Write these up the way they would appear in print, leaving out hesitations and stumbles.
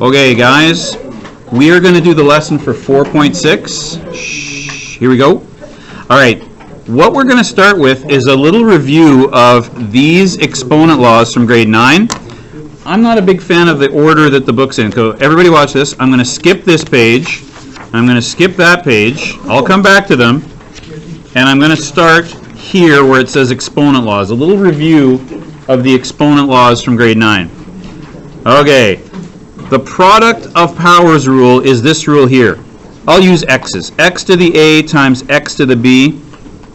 Okay, guys, we are going to do the lesson for 4.6. Here we go. All right, what we're going to start with is a little review of these exponent laws from grade 9. I'm not a big fan of the order that the book's in, so everybody watch this. I'm going to skip this page. I'm going to skip that page. I'll come back to them. And I'm going to start here where it says exponent laws. A little review of the exponent laws from grade 9. Okay. The product of powers rule is this rule here. I'll use x's. X to the a times x to the b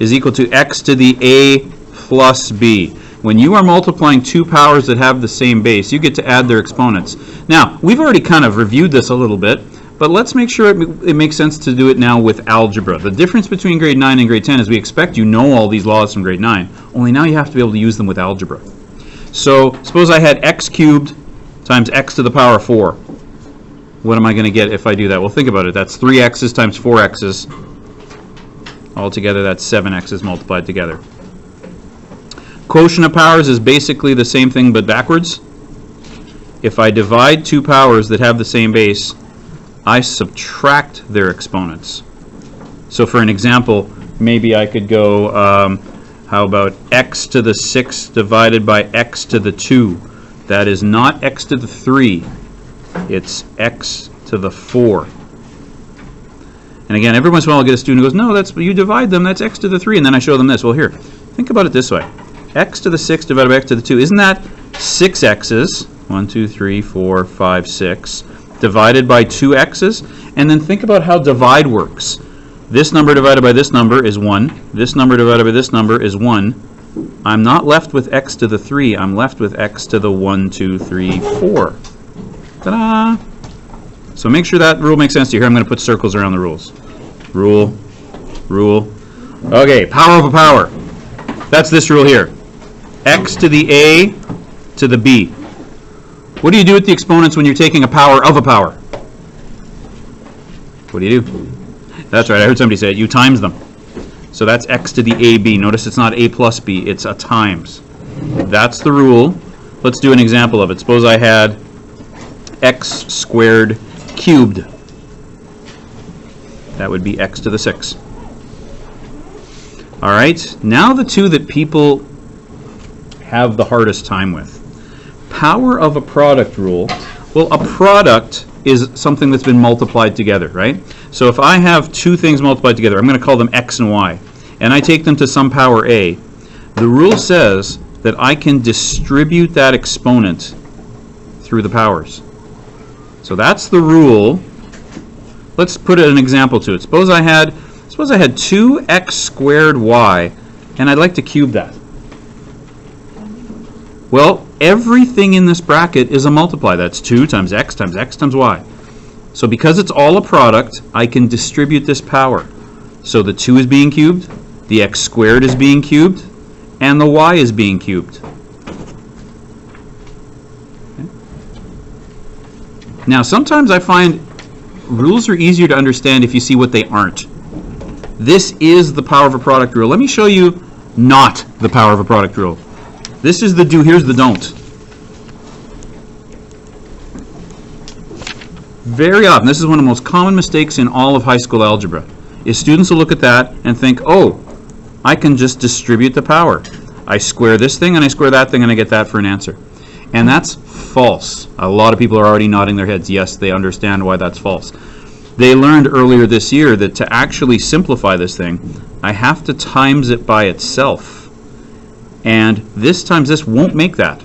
is equal to x to the a plus b. When you are multiplying two powers that have the same base, you get to add their exponents. Now, we've already kind of reviewed this a little bit, but let's make sure it makes sense to do it now with algebra. The difference between grade 9 and grade 10 is we expect you know all these laws from grade 9, only now you have to be able to use them with algebra. So, suppose I had x cubed times x to the power 4. What am I going to get if I do that? Well, think about it. That's 3x's times 4x's. Altogether, that's 7x's multiplied together. Quotient of powers is basically the same thing but backwards. If I divide two powers that have the same base, I subtract their exponents. So for an example, maybe I could go, how about x to the 6 divided by x to the 2? That is not x to the 3. It's x to the 4. And again, every once in a while I'll get a student who goes, no, that's, you divide them, that's x to the 3. And then I show them this. Well, here, think about it this way. X to the 6 divided by x to the 2. Isn't that 6x's? 1, 2, 3, 4, 5, 6. Divided by 2x's. And then think about how divide works. This number divided by this number is 1. This number divided by this number is 1. I'm not left with x to the 3. I'm left with x to the 1, 2, 3, 4. Ta-da! So make sure that rule makes sense to you. Here I'm going to put circles around the rules. Rule. Rule. Okay, power of a power. That's this rule here. X to the a to the b. What do you do with the exponents when you're taking a power of a power? What do you do? That's right, I heard somebody say it. You times them. So that's x to the ab. Notice it's not a plus b, it's a times. That's the rule. Let's do an example of it. Suppose I had x squared cubed. That would be x to the 6. All right, now the two that people have the hardest time with. Power of a product rule. Well, a product is something that's been multiplied together, right? So if I have two things multiplied together, I'm going to call them x and y, and I take them to some power a, the rule says that I can distribute that exponent through the powers. So that's the rule. Let's put an example to it. Suppose I had 2x squared y, and I'd like to cube that. Well, everything in this bracket is a multiply. That's 2 times x times x times y. So because it's all a product, I can distribute this power. So the 2 is being cubed, the x squared is being cubed, and the y is being cubed. Okay. Now, sometimes I find rules are easier to understand if you see what they aren't. This is the power of a product rule. Let me show you not the power of a product rule. This is the do, here's the don't. Very often, this is one of the most common mistakes in all of high school algebra, is students will look at that and think, oh, I can just distribute the power. I square this thing and I square that thing and I get that for an answer. And that's false. A lot of people are already nodding their heads. Yes, they understand why that's false. They learned earlier this year that to actually simplify this thing, I have to times it by itself. And this times this won't make that.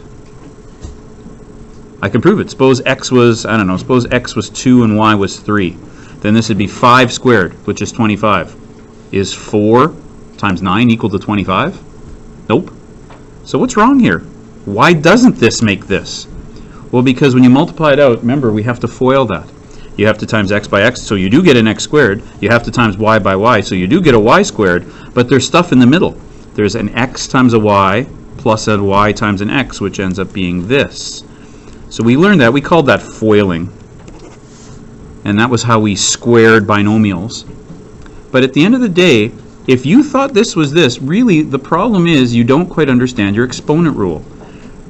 I can prove it. Suppose x was, I don't know, suppose x was 2 and y was 3. Then this would be 5 squared, which is 25. Is 4 times 9 equal to 25? Nope. So what's wrong here? Why doesn't this make this? Well, because when you multiply it out, remember, we have to FOIL that. You have to times x by x, so you do get an x squared. You have to times y by y, so you do get a y squared. But there's stuff in the middle. There's an x times a y plus a y times an x, which ends up being this. So we learned that. We called that FOILing. And that was how we squared binomials. But at the end of the day, if you thought this was this, really the problem is you don't quite understand your exponent rule.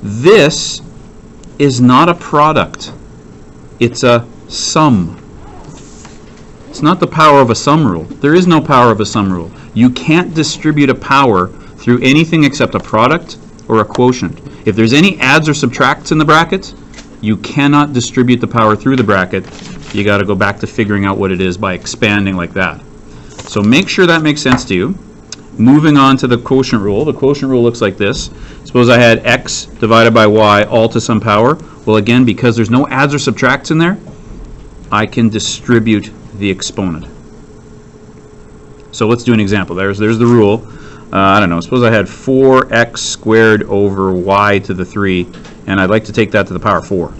This is not a product. It's a sum. It's not the power of a sum rule. There is no power of a sum rule. You can't distribute a power through anything except a product or a quotient. If there's any adds or subtracts in the bracket, you cannot distribute the power through the bracket. You got to go back to figuring out what it is by expanding like that. So make sure that makes sense to you. Moving on to the quotient rule. The quotient rule looks like this. Suppose I had x divided by y all to some power. Well, again, because there's no adds or subtracts in there, I can distribute the exponent. So let's do an example. There's the rule. I don't know, suppose I had 4x squared over y to the 3, and I'd like to take that to the power 4.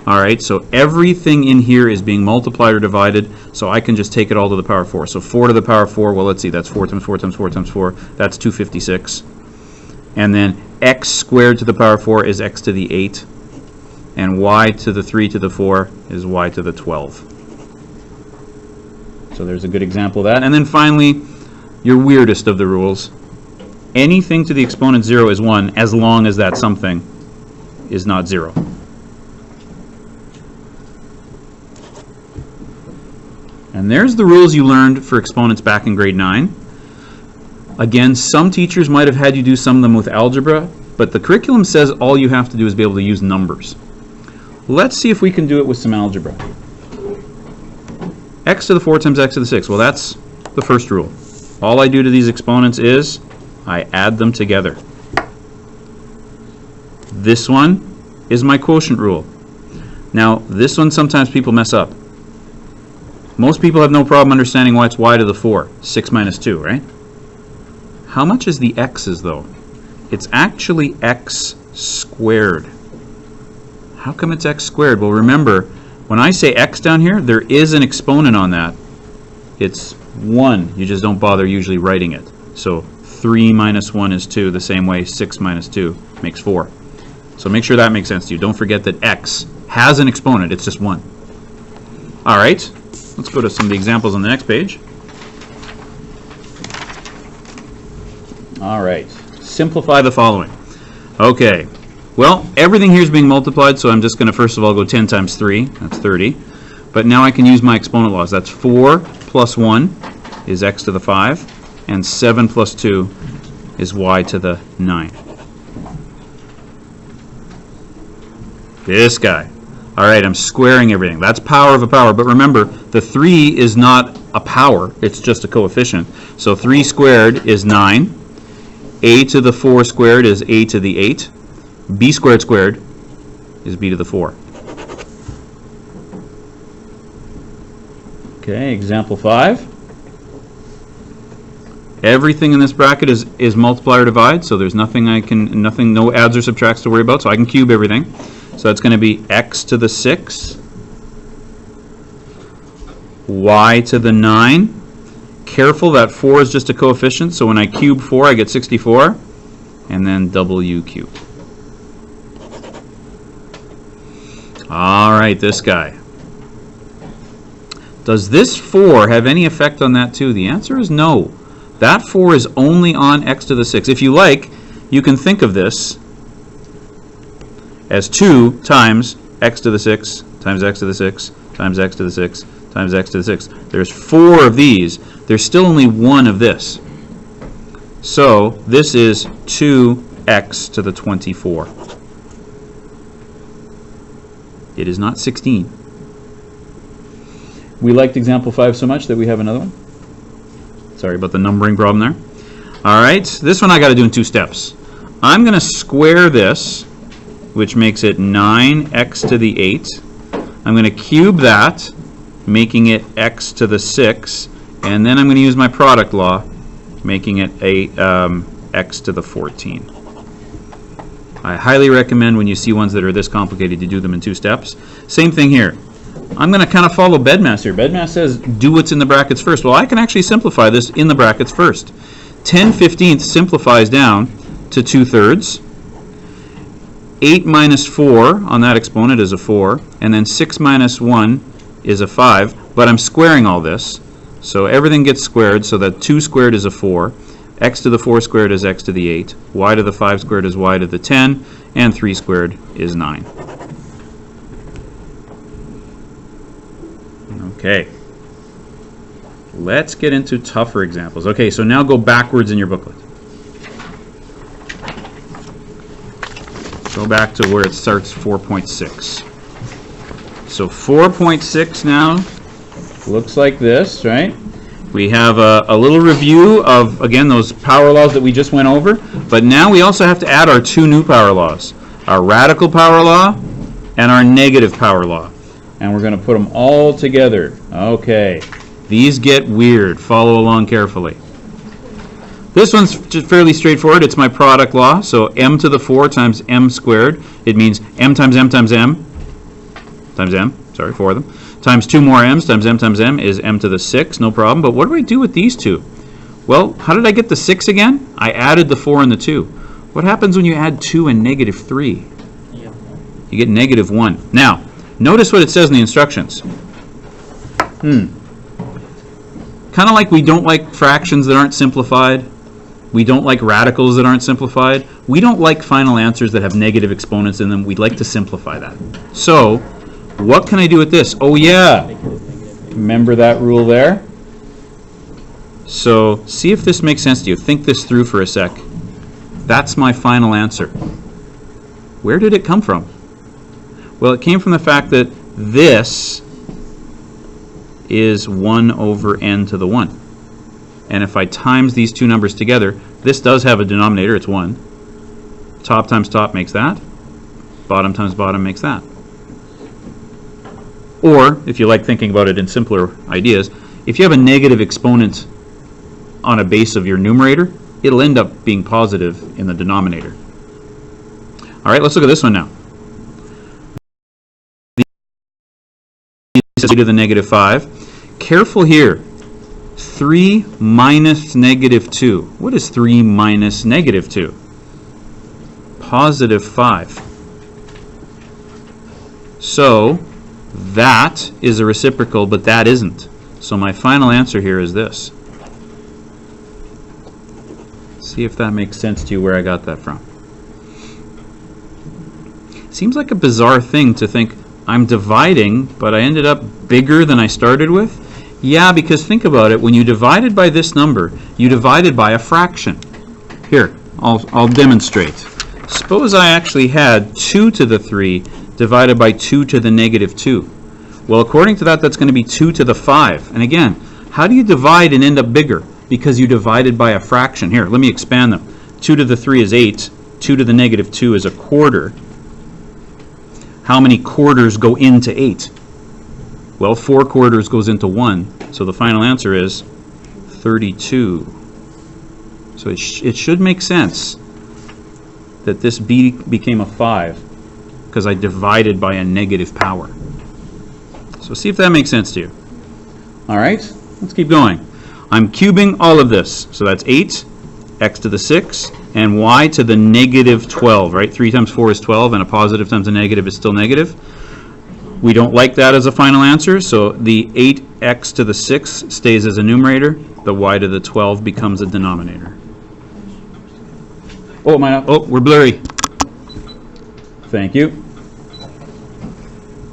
Alright, so everything in here is being multiplied or divided, so I can just take it all to the power 4. So 4 to the power 4, well, let's see, that's 4 times 4 times 4 times 4, that's 256. And then x squared to the power 4 is x to the 8, and y to the 3 to the 4 is y to the 12. So there's a good example of that. And then finally, your weirdest of the rules. Anything to the exponent 0 is 1 as long as that something is not 0. And there's the rules you learned for exponents back in grade 9. Again, some teachers might have had you do some of them with algebra, but the curriculum says all you have to do is be able to use numbers. Let's see if we can do it with some algebra. X to the 4 times x to the 6. Well, that's the first rule. All I do to these exponents is I add them together. This one is my quotient rule. Now, this one sometimes people mess up. Most people have no problem understanding why it's y to the 4, 6 minus 2, right? How much is the x's, though? It's actually x squared. How come it's x squared? Well, remember, when I say x down here, there is an exponent on that. It's 1. You just don't bother usually writing it. So 3 minus 1 is 2, the same way 6 minus 2 makes 4. So make sure that makes sense to you. Don't forget that x has an exponent. It's just 1. All right. Let's go to some of the examples on the next page. All right. Simplify the following. Okay. Well, everything here is being multiplied, so I'm just going to first of all go 10 times 3. That's 30. But now I can use my exponent laws. That's 4 plus 1 is x to the 5, and 7 plus 2 is y to the 9. This guy. All right, I'm squaring everything. That's power of a power. But remember, the 3 is not a power. It's just a coefficient. So 3 squared is 9. A to the 4 squared is a to the 8. B squared squared is b to the 4. Okay, example 5. Everything in this bracket is multiply or divide, so there's nothing no adds or subtracts to worry about, so I can cube everything. So that's going to be x to the 6, y to the 9. Careful, that 4 is just a coefficient, so when I cube 4, I get 64, and then w cubed. All right, this guy. Does this 4 have any effect on that too? The answer is no. That 4 is only on x to the 6. If you like, you can think of this as 2 times x to the 6 times x to the 6 times x to the 6 times x to the 6. There's 4 of these. There's still only 1 of this. So this is 2x to the 24. It is not 16. We liked example 5 so much that we have another one. Sorry about the numbering problem there. All right, this one I got to do in 2 steps. I'm going to square this, which makes it 9x to the 8. I'm going to cube that, making it x to the 6, and then I'm going to use my product law, making it x to the 14. I highly recommend when you see ones that are this complicated to do them in 2 steps. Same thing here. I'm going to kind of follow BEDMAS here. BEDMAS says do what's in the brackets first. Well, I can actually simplify this in the brackets first. 10/15 simplifies down to 2/3. 8 minus 4 on that exponent is a 4, and then 6 minus 1 is a 5, but I'm squaring all this, so everything gets squared, so that 2 squared is a 4, x to the 4 squared is x to the 8, y to the 5 squared is y to the 10, and 3 squared is 9. Okay. Let's get into tougher examples. Okay, so now go backwards in your booklet. Go back to where it starts, 4.6. So 4.6 now looks like this, right? We have a little review of, again, those power laws that we just went over, but now we also have to add our two new power laws, our radical power law and our negative power law. And we're going to put them all together. Okay, these get weird. Follow along carefully. This one's just fairly straightforward. It's my product law. So m to the 4 times m squared. It means m times m times m times m, sorry, 4 of them, times 2 more m's times m is m to the 6, no problem. But what do I do with these two? Well, how did I get the 6 again? I added the 4 and the 2. What happens when you add 2 and negative 3? You get negative 1. Now, notice what it says in the instructions. Kind of like we don't like fractions that aren't simplified. We don't like radicals that aren't simplified. We don't like final answers that have negative exponents in them. We'd like to simplify that. So, what can I do with this? Oh yeah, remember that rule there? So, see if this makes sense to you. Think this through for a sec. That's my final answer. Where did it come from? Well, it came from the fact that this is 1 over n to the 1. And if I times these two numbers together, this does have a denominator, it's 1. Top times top makes that. Bottom times bottom makes that. Or, if you like thinking about it in simpler ideas, if you have a negative exponent on a base of your numerator, it'll end up being positive in the denominator. All right, let's look at this one now. This is to the negative 5. Careful here. 3 minus negative 2. What is 3 minus negative 2? Positive 5. So that is a reciprocal, but that isn't. So my final answer here is this. See if that makes sense to you where I got that from. Seems like a bizarre thing to think I'm dividing, but I ended up bigger than I started with. Yeah, because think about it. When you divided by this number, you divided by a fraction. Here, I'll demonstrate. Suppose I actually had 2 to the 3 divided by 2 to the negative 2. Well, according to that, that's going to be 2 to the 5. And again, how do you divide and end up bigger? Because you divided by a fraction. Here, let me expand them. 2 to the 3 is 8. 2 to the negative 2 is a quarter. How many quarters go into 8? Well, 4 quarters goes into 1, so the final answer is 32. So it should make sense that this became a 5 because I divided by a negative power. So see if that makes sense to you. All right, let's keep going. I'm cubing all of this, so that's 8, x to the 6, and y to the negative 12, right? 3 times 4 is 12, and a positive times a negative is still negative. We don't like that as a final answer, so the 8x to the 6 stays as a numerator. The y to the 12 becomes a denominator. Oh, we're blurry. Thank you.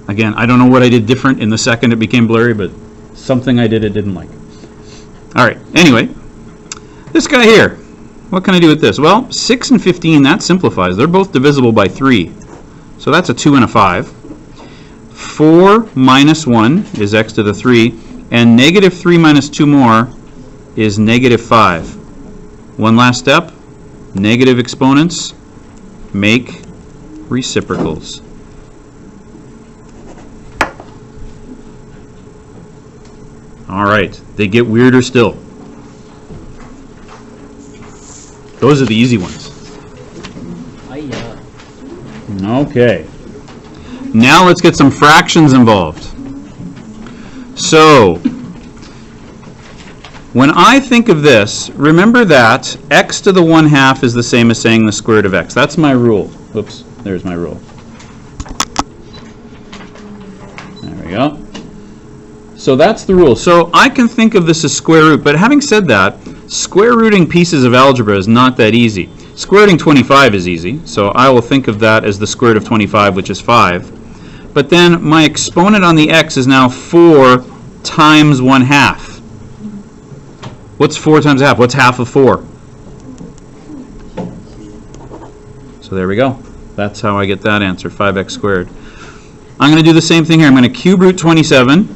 Again, I don't know what I did different in the second it became blurry, but something I did it didn't like. All right, anyway, this guy here, what can I do with this? Well, 6 and 15, that simplifies. They're both divisible by 3, so that's a 2 and a 5. 4 minus 1 is x to the 3, and negative 3 minus 2 more is negative 5. One last step, negative exponents make reciprocals. All right, they get weirder still. Those are the easy ones. Okay. Now let's get some fractions involved. So, when I think of this, remember that x to the 1/2 is the same as saying the square root of x. That's my rule. Oops, there's my rule. There we go. So that's the rule. So I can think of this as square root, but having said that, square rooting pieces of algebra is not that easy. Square rooting 25 is easy, so I will think of that as the square root of 25, which is 5. But then my exponent on the x is now 4 times 1/2. What's 4 times a half? What's half of 4? So there we go. That's how I get that answer, 5x squared. I'm going to do the same thing here. I'm going to cube root 27,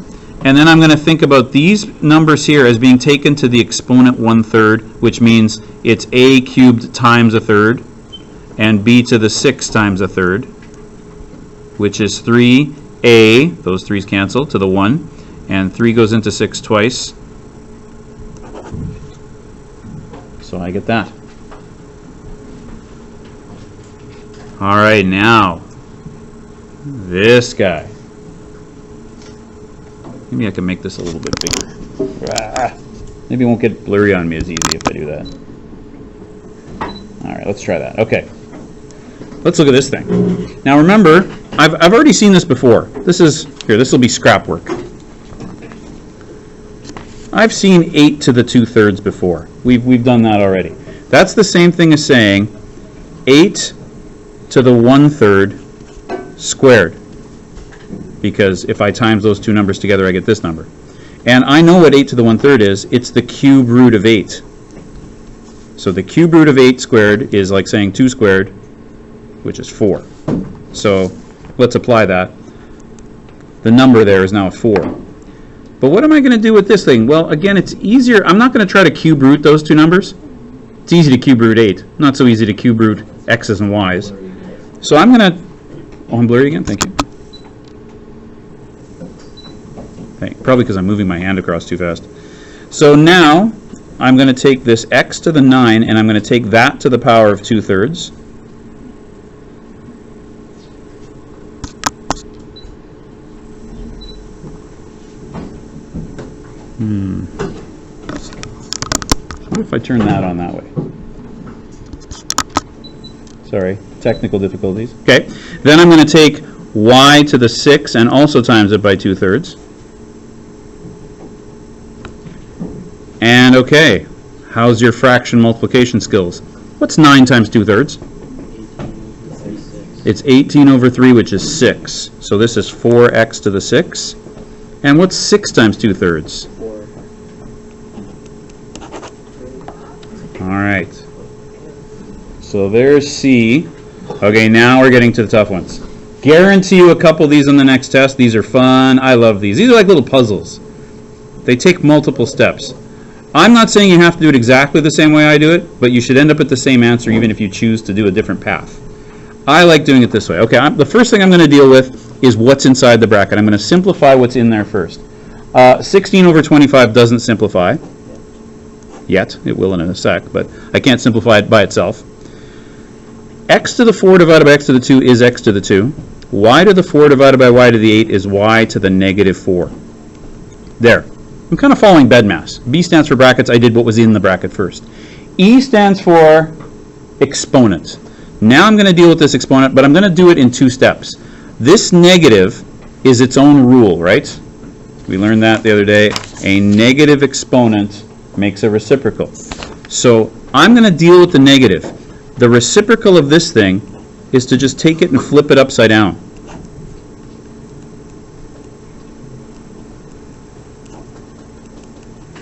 and then I'm going to think about these numbers here as being taken to the exponent 1/3, which means it's a cubed times 1/3, and b to the 6 times 1/3, which is 3a, those 3's cancel, to the 1, and 3 goes into 6 twice. So I get that. All right, now, this guy. Maybe I can make this a little bit bigger. Maybe it won't get blurry on me as easy if I do that. All right, let's try that. Okay, let's look at this thing. Now remember, I've already seen this before. This will be scrap work. I've seen 8 to the 2/3 before. We've done that already. That's the same thing as saying 8 to the 1/3 squared, because if I times those two numbers together, I get this number. And I know what 8 to the 1/3 is. It's the cube root of 8. So the cube root of 8 squared is like saying 2 squared, which is 4. So let's apply that. The number there is now a 4. But what am I going to do with this thing? Well, again, it's easier. I'm not going to try to cube root those two numbers. It's easy to cube root 8. Not so easy to cube root x's and y's. So I'm going to... Oh, I'm blurry again? Thank you. Probably because I'm moving my hand across too fast. So now I'm going to take this x to the 9, and I'm going to take that to the power of 2/3. What if I turn that on that way? Sorry, technical difficulties. Okay, then I'm going to take y to the 6 and also times it by 2/3. And okay, how's your fraction multiplication skills? What's 9 times 2/3? It's 18 over 3, which is 6. So this is 4x to the 6. And what's 6 times 2/3? 4. All right. So there's C. Okay, now we're getting to the tough ones. Guarantee you a couple of these on the next test. These are fun. I love these. These are like little puzzles. They take multiple steps. I'm not saying you have to do it exactly the same way I do it, but you should end up at the same answer even if you choose to do a different path. I like doing it this way. Okay, the first thing I'm going to deal with is what's inside the bracket. I'm going to simplify what's in there first. 16 over 25 doesn't simplify yet. It will in a sec, but I can't simplify it by itself. X to the 4 divided by x to the 2 is x to the 2. Y to the 4 divided by y to the 8 is y to the negative 4. There. I'm kind of following BEDMAS. B stands for brackets. I did what was in the bracket first. E stands for exponent. Now I'm going to deal with this exponent, but I'm going to do it in 2 steps. This negative is its own rule, right? We learned that the other day. A negative exponent makes a reciprocal. So I'm going to deal with the negative. The reciprocal of this thing is to just take it and flip it upside down.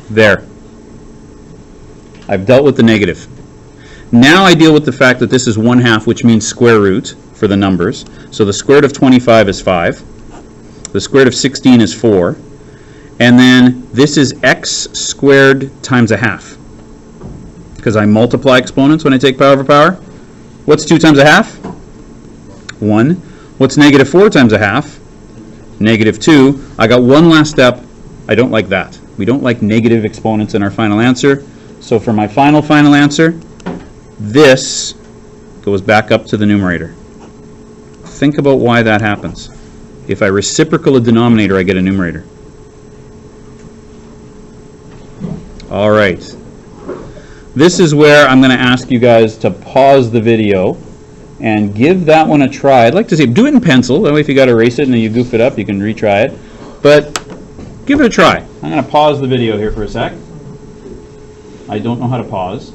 There. I've dealt with the negative. Now I deal with the fact that this is 1/2, which means square root for the numbers. So the square root of 25 is 5. The square root of 16 is 4. And then this is x squared times 1/2. Because I multiply exponents when I take power over power. What's 2 times 1/2? 1. What's negative 4 times 1/2? Negative 2. I got one last step. I don't like that. We don't like negative exponents in our final answer. So for my final answer, this goes back up to the numerator. Think about why that happens. If I reciprocal a denominator, I get a numerator. All right. This is where I'm going to ask you guys to pause the video and give that one a try. I'd like to see, do it in pencil. That way if you got to erase it and then you goof it up, you can retry it. But give it a try. I'm going to pause the video here for a sec. I don't know how to pause.